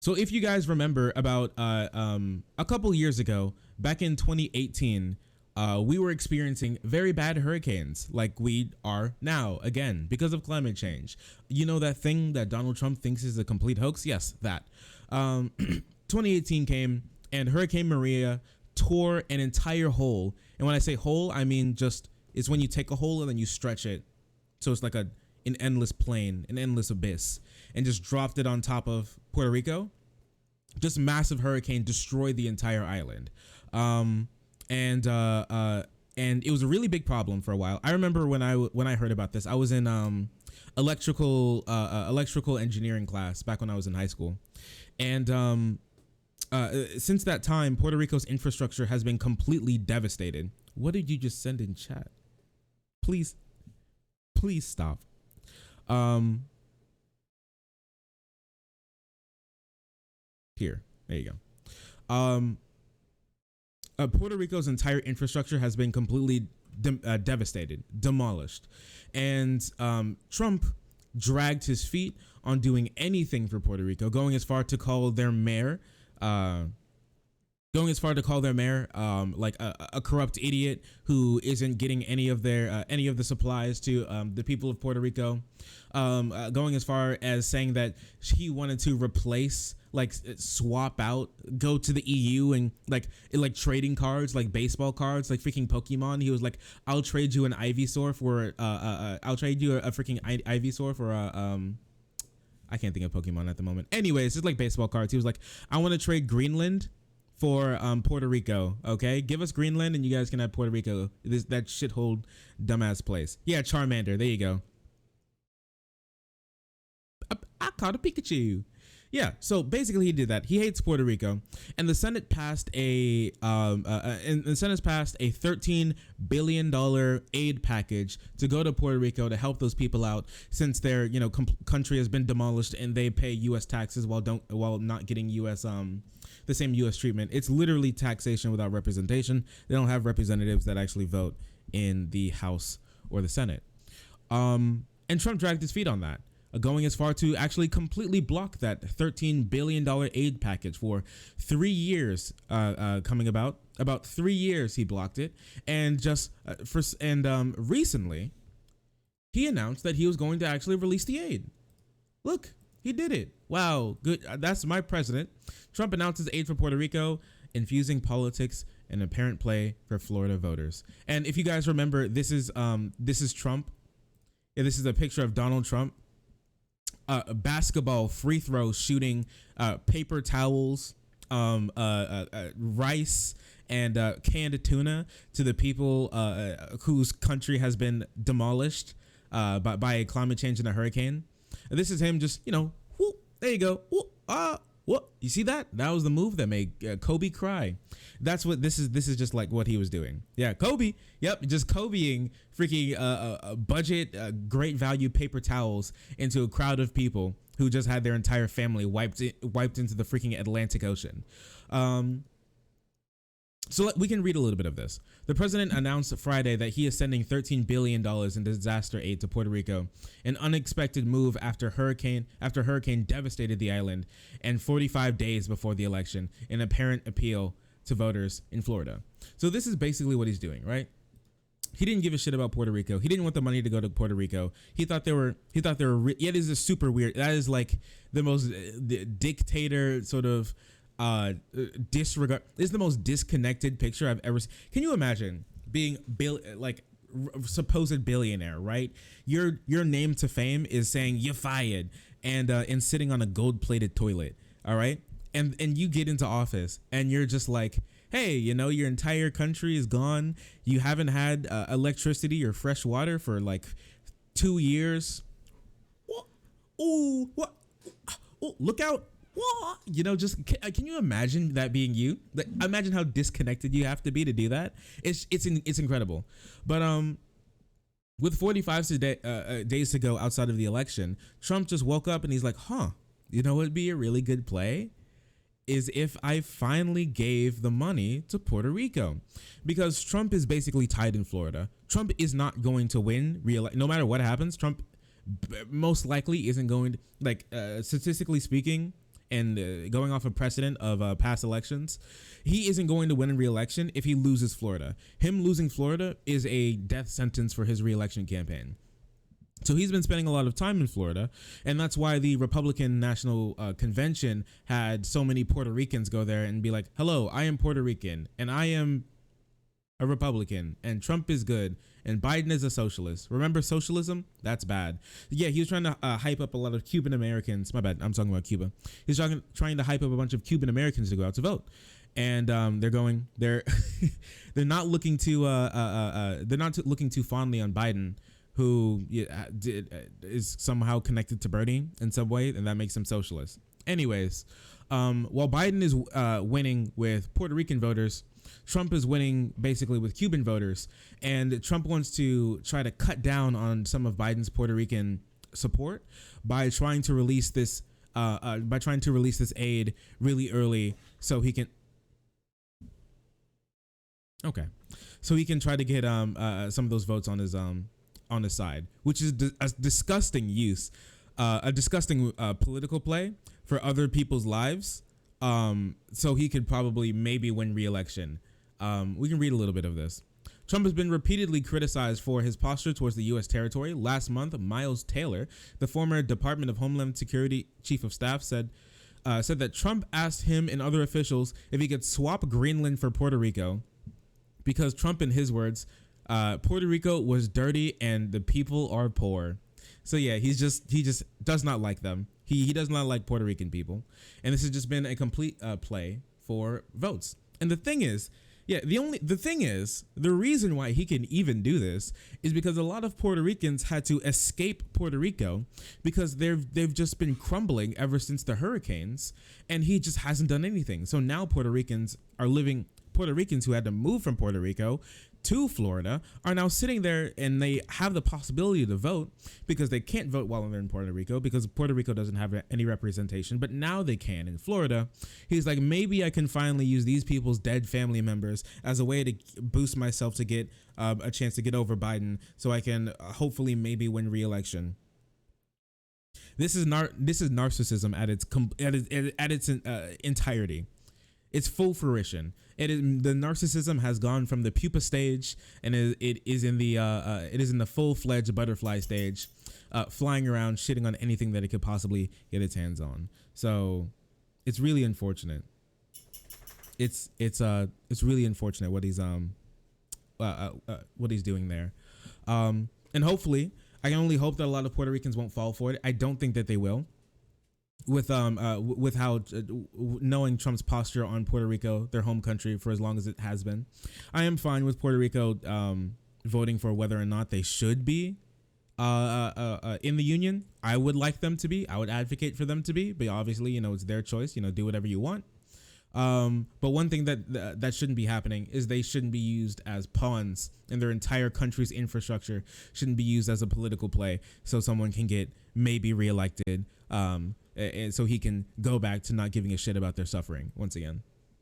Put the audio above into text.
So if you guys remember about a couple years ago, back in 2018, we were experiencing very bad hurricanes like we are now again because of climate change. You know that thing that Donald Trump thinks is a complete hoax? Yes, that. 2018 came and Hurricane Maria tore an entire hole. And when I say hole, I mean just it's when you take a hole and then you stretch it. So it's like an endless plain, an endless abyss, and just dropped it on top of Puerto Rico. Just massive hurricane destroyed the entire island. And it was a really big problem for a while. I remember when I heard about this, I was in electrical engineering class back when I was in high school, and since that time, Puerto Rico's infrastructure has been completely devastated. What did you just send in chat? Please stop. Here, there you go. Puerto Rico's entire infrastructure has been completely devastated, demolished, and Trump dragged his feet on doing anything for Puerto Rico, going as far to call their mayor, like a corrupt idiot who isn't getting any of the supplies to the people of Puerto Rico, going as far as saying that he wanted to replace, like, swap out, go to the EU and like trading cards, like baseball cards, like freaking Pokemon. He was like, I'll trade you an Ivysaur for I'll trade you a freaking Ivysaur for I can't think of Pokemon at the moment. Anyways, it's like baseball cards. He was like, I want to trade Greenland for Puerto Rico. Okay, give us Greenland and you guys can have Puerto Rico. That shithole dumbass place. Yeah, Charmander. There you go. I caught a Pikachu. Yeah, so basically he did that. He hates Puerto Rico, and the Senate passed a $13 billion aid package to go to Puerto Rico to help those people out, since their country has been demolished and they pay U.S. taxes while not getting U.S. The same U.S. treatment. It's literally taxation without representation. They don't have representatives that actually vote in the House or the Senate. And Trump dragged his feet on that, going as far to actually completely block that $13 billion aid package for 3 years. About 3 years he blocked it, and recently he announced that he was going to actually release the aid. Look, he did it. Wow, good. That's my president. Trump announces aid for Puerto Rico, infusing politics and apparent play for Florida voters. And if you guys remember, this is Trump. Yeah, this is a picture of Donald Trump. Basketball free throw shooting, paper towels, rice, and canned tuna to the people whose country has been demolished by climate change and a hurricane. And this is him just, whoop, there you go. Whoop, what? You see that? That was the move that made Kobe cry. That's what this is. This is just like what he was doing. Yeah, Kobe. Yep, just Kobeing freaking budget, great value paper towels into a crowd of people who just had their entire family wiped into the freaking Atlantic Ocean. So we can read a little bit of this. The president announced Friday that he is sending $13 billion in disaster aid to Puerto Rico, an unexpected move after hurricane devastated the island, and 45 days before the election, an apparent appeal to voters in Florida. So this is basically what he's doing, right? He didn't give a shit about Puerto Rico. He didn't want the money to go to Puerto Rico. He thought they were. Yeah, this is super weird. That is like the most dictator sort of disregard. This is the most disconnected picture I've ever seen. Can you imagine being supposed billionaire, right? Your name to fame is saying you're fired and sitting on a gold-plated toilet, all right? And you get into office and you're just like, hey, your entire country is gone. You haven't had electricity or fresh water for like 2 years. What? Oh, what? Oh, look out. What? Just can you imagine that being you? Like, imagine how disconnected you have to be to do that. It's incredible. But with 45 days to go outside of the election, Trump just woke up and he's like, what would be a really good play is if I finally gave the money to Puerto Rico, because Trump is basically tied in Florida. Trump is not going to win no matter what happens. Trump most likely isn't going to, statistically speaking, and going off a precedent of past elections, he isn't going to win a re-election if he loses Florida. Him losing Florida is a death sentence for his re-election campaign. So he's been spending a lot of time in Florida, and that's why the Republican National Convention had so many Puerto Ricans go there and be like, hello, I am Puerto Rican, and I am a Republican, and Trump is good, and Biden is a socialist. Remember socialism? That's bad. Yeah, he was trying to hype up a lot of Cuban Americans. My bad, I'm talking about Cuba. He's trying to hype up a bunch of Cuban Americans to go out to vote. And they're they're not looking too looking too fondly on Biden, who is somehow connected to Bernie in some way, and that makes him socialist. Anyways, while Biden is winning with Puerto Rican voters, Trump is winning basically with Cuban voters, and Trump wants to try to cut down on some of Biden's Puerto Rican support by trying to release this aid really early so he can try to get some of those votes on his side, which is a disgusting political play for other people's lives. So he could probably maybe win re-election. We can read a little bit of this. Trump has been repeatedly criticized for his posture towards the U.S. territory. Last month, Miles Taylor, the former Department of Homeland Security Chief of Staff, said that Trump asked him and other officials if he could swap Greenland for Puerto Rico, because Trump, in his words, Puerto Rico was dirty and the people are poor. So yeah, he just does not like them. He does not like Puerto Rican people, and this has just been a complete play for votes. And the thing is, the reason why he can even do this is because a lot of Puerto Ricans had to escape Puerto Rico because they've just been crumbling ever since the hurricanes, and he just hasn't done anything. So now Puerto Ricans who had to move from Puerto Rico to Florida are now sitting there, and they have the possibility to vote because they can't vote while they're in Puerto Rico because Puerto Rico doesn't have any representation, but now they can in Florida. He's like, maybe I can finally use these people's dead family members as a way to boost myself to get a chance to get over Biden, so I can hopefully maybe win re-election. This is narcissism at its entirety. It's full fruition. The narcissism has gone from the pupa stage, and it is in the full-fledged butterfly stage, flying around, shitting on anything that it could possibly get its hands on. So, it's really unfortunate. It's really unfortunate what he's doing there, and hopefully, I can only hope that a lot of Puerto Ricans won't fall for it. I don't think that they will. With how knowing Trump's posture on Puerto Rico, their home country, for as long as it has been, I am fine with Puerto Rico voting for whether or not they should be in the union. I would like them to be. I would advocate for them to be, but obviously, it's their choice. Do whatever you want. But one thing that shouldn't be happening is they shouldn't be used as pawns, and their entire country's infrastructure shouldn't be used as a political play so someone can get maybe reelected. And so he can go back to not giving a shit about their suffering once again.